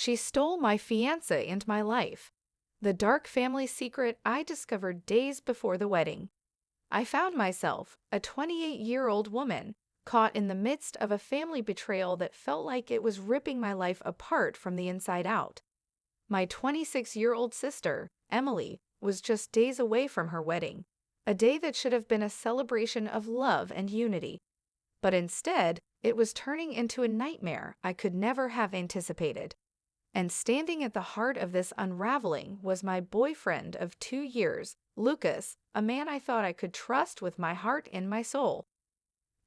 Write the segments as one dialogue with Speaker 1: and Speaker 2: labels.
Speaker 1: She stole my fiancé and my life. The dark family secret I discovered days before the wedding. I found myself, a 28-year-old woman, caught in the midst of a family betrayal that felt like it was ripping my life apart from the inside out. My 26-year-old sister, Emily, was just days away from her wedding, a day that should have been a celebration of love and unity. But instead, it was turning into a nightmare I could never have anticipated. And standing at the heart of this unraveling was my boyfriend of 2 years, Lucas, a man I thought I could trust with my heart and my soul.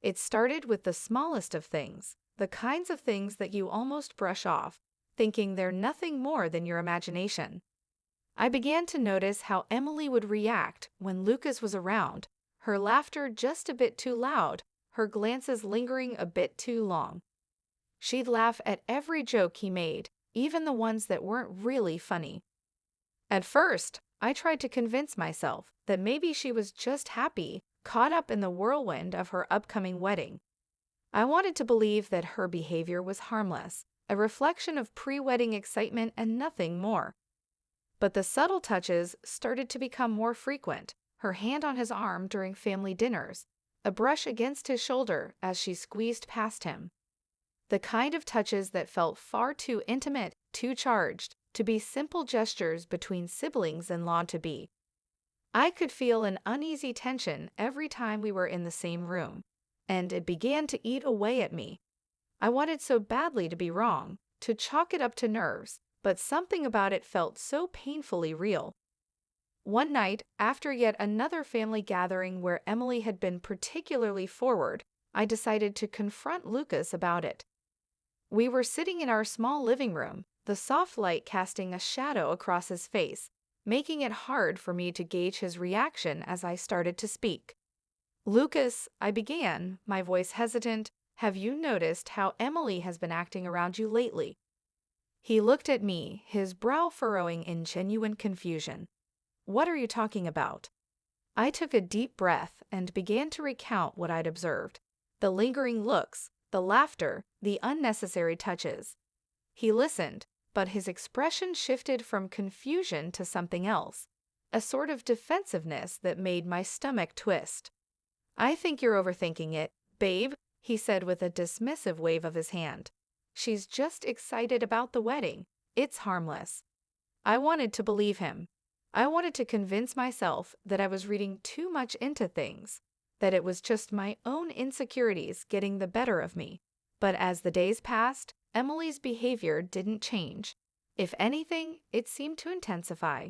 Speaker 1: It started with the smallest of things, the kinds of things that you almost brush off, thinking they're nothing more than your imagination. I began to notice how Emily would react when Lucas was around, her laughter just a bit too loud, her glances lingering a bit too long. She'd laugh at every joke he made, even the ones that weren't really funny. At first, I tried to convince myself that maybe she was just happy, caught up in the whirlwind of her upcoming wedding. I wanted to believe that her behavior was harmless, a reflection of pre-wedding excitement and nothing more. But the subtle touches started to become more frequent, her hand on his arm during family dinners, a brush against his shoulder as she squeezed past him. The kind of touches that felt far too intimate, too charged, to be simple gestures between siblings-in-law-to-be. I could feel an uneasy tension every time we were in the same room, and it began to eat away at me. I wanted so badly to be wrong, to chalk it up to nerves, but something about it felt so painfully real. One night, after yet another family gathering where Emily had been particularly forward, I decided to confront Lucas about it. We were sitting in our small living room, the soft light casting a shadow across his face, making it hard for me to gauge his reaction as I started to speak. "Lucas," I began, my voice hesitant, "have you noticed how Emily has been acting around you lately?" He looked at me, his brow furrowing in genuine confusion. "What are you talking about?" I took a deep breath and began to recount what I'd observed. The lingering looks, the laughter, the unnecessary touches. He listened, but his expression shifted from confusion to something else, a sort of defensiveness that made my stomach twist. "I think you're overthinking it, babe," he said with a dismissive wave of his hand. "She's just excited about the wedding. It's harmless." I wanted to believe him. I wanted to convince myself that I was reading too much into things, that it was just my own insecurities getting the better of me. But as the days passed, Emily's behavior didn't change. If anything, it seemed to intensify.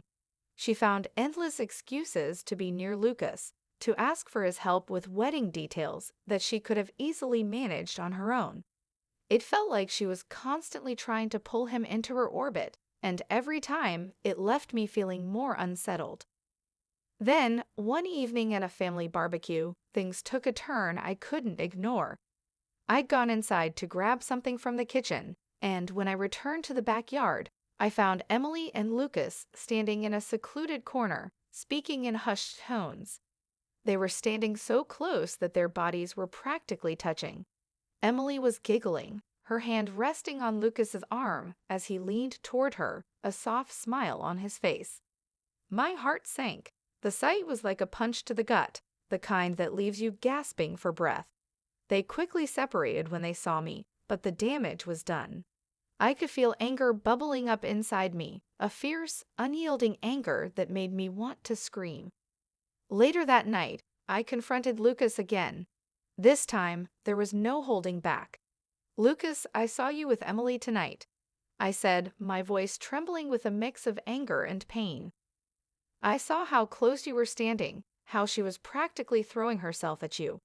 Speaker 1: She found endless excuses to be near Lucas, to ask for his help with wedding details that she could have easily managed on her own. It felt like she was constantly trying to pull him into her orbit, and every time it left me feeling more unsettled. Then, one evening at a family barbecue, things took a turn I couldn't ignore. I'd gone inside to grab something from the kitchen, and when I returned to the backyard, I found Emily and Lucas standing in a secluded corner, speaking in hushed tones. They were standing so close that their bodies were practically touching. Emily was giggling, her hand resting on Lucas's arm as he leaned toward her, a soft smile on his face. My heart sank. The sight was like a punch to the gut, the kind that leaves you gasping for breath. They quickly separated when they saw me, but the damage was done. I could feel anger bubbling up inside me, a fierce, unyielding anger that made me want to scream. Later that night, I confronted Lucas again. This time, there was no holding back. "Lucas, I saw you with Emily tonight," I said, my voice trembling with a mix of anger and pain. "I saw how close you were standing, how she was practically throwing herself at you."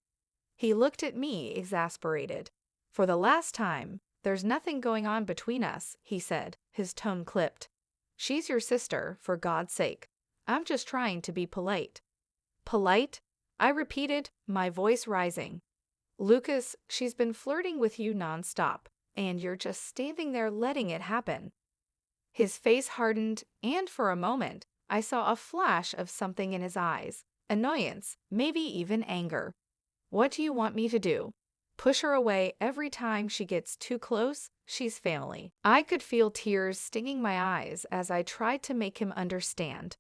Speaker 1: He looked at me, exasperated. "For the last time, there's nothing going on between us," he said, his tone clipped. "She's your sister, for God's sake. I'm just trying to be polite." "Polite?" I repeated, my voice rising. "Lucas, she's been flirting with you nonstop, and you're just standing there letting it happen." His face hardened, and for a moment, I saw a flash of something in his eyes, annoyance, maybe even anger. "What do you want me to do? Push her away every time she gets too close? she's family. I could feel tears stinging my eyes as I tried to make him understand.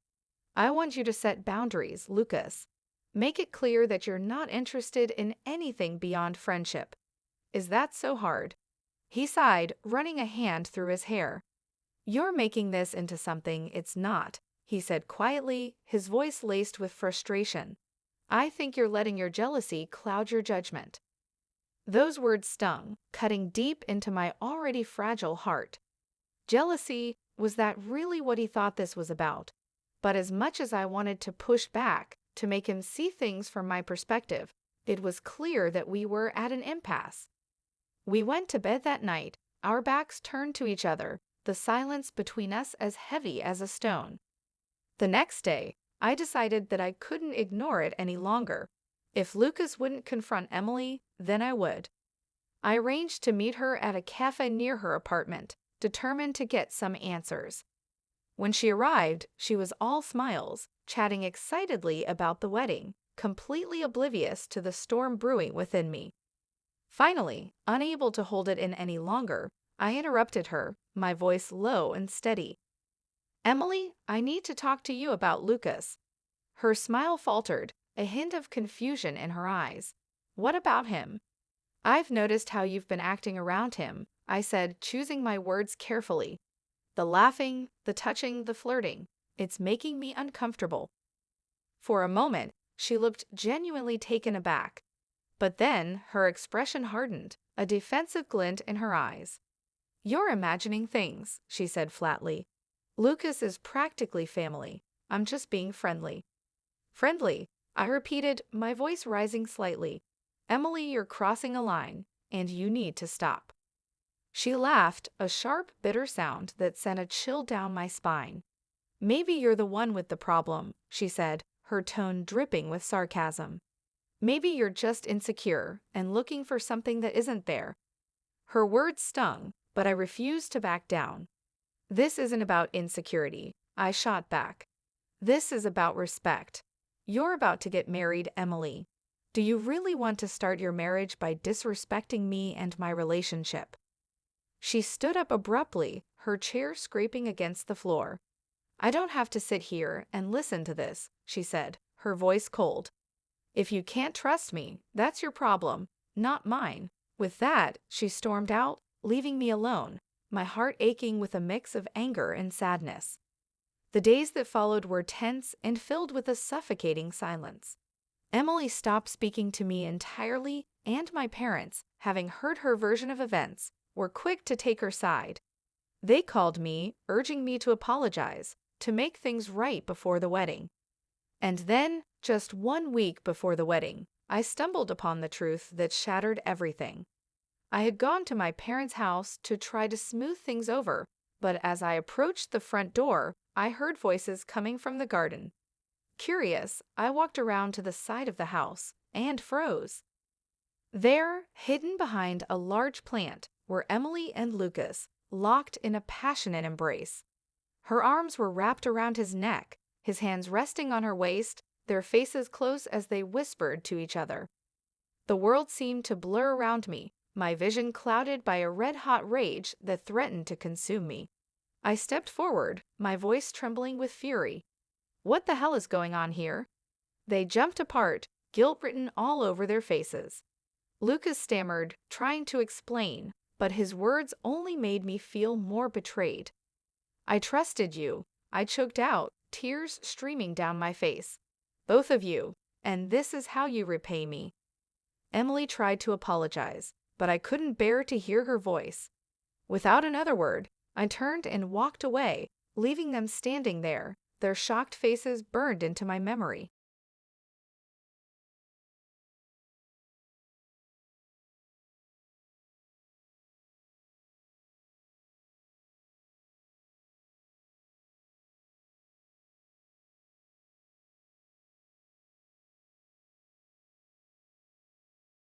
Speaker 1: I want you to set boundaries, Lucas. Make it clear that you're not interested in anything beyond friendship. Is that so hard? He sighed, running a hand through his hair. You're making this into something it's not, he said quietly, his voice laced with frustration. I think you're letting your jealousy cloud your judgment. Those words stung, cutting deep into my already fragile heart. Jealousy, was that really what he thought this was about? But as much as I wanted to push back, to make him see things from my perspective, it was clear that we were at an impasse. We went to bed that night, our backs turned to each other, the silence between us as heavy as a stone. The next day, I decided that I couldn't ignore it any longer. If Lucas wouldn't confront Emily, then I would. I arranged to meet her at a cafe near her apartment, determined to get some answers. When she arrived, she was all smiles, chatting excitedly about the wedding, completely oblivious to the storm brewing within me. Finally, unable to hold it in any longer, I interrupted her, my voice low and steady. Emily, I need to talk to you about Lucas. Her smile faltered, a hint of confusion in her eyes. What about him? I've noticed how you've been acting around him, I said, choosing my words carefully. The laughing, the touching, the flirting. It's making me uncomfortable. For a moment, she looked genuinely taken aback. But then her expression hardened, a defensive glint in her eyes. You're imagining things, she said flatly. Lucas is practically family. I'm just being friendly. Friendly, I repeated, my voice rising slightly. Emily, you're crossing a line, and you need to stop. She laughed, a sharp, bitter sound that sent a chill down my spine. Maybe you're the one with the problem, she said, her tone dripping with sarcasm. Maybe you're just insecure and looking for something that isn't there. Her words stung, but I refused to back down. This isn't about insecurity, I shot back. This is about respect. You're about to get married, Emily. Do you really want to start your marriage by disrespecting me and my relationship? She stood up abruptly, her chair scraping against the floor. I don't have to sit here and listen to this, she said, her voice cold. If you can't trust me, that's your problem, not mine. With that, she stormed out, leaving me alone, my heart aching with a mix of anger and sadness. The days that followed were tense and filled with a suffocating silence. Emily stopped speaking to me entirely, and my parents, having heard her version of events, were quick to take her side. They called me, urging me to apologize, to make things right before the wedding. And then, just 1 week before the wedding, I stumbled upon the truth that shattered everything. I had gone to my parents' house to try to smooth things over, but as I approached the front door, I heard voices coming from the garden. Curious, I walked around to the side of the house and froze. There, hidden behind a large plant, were Emily and Lucas, locked in a passionate embrace. Her arms were wrapped around his neck, his hands resting on her waist, their faces close as they whispered to each other. The world seemed to blur around me, my vision clouded by a red-hot rage that threatened to consume me. I stepped forward, my voice trembling with fury. What the hell is going on here? They jumped apart, guilt written all over their faces. Lucas stammered, trying to explain, but his words only made me feel more betrayed. I trusted you, I choked out, tears streaming down my face. Both of you, and this is how you repay me. Emily tried to apologize, but I couldn't bear to hear her voice. Without another word, I turned and walked away, leaving them standing there, their shocked faces burned into my memory.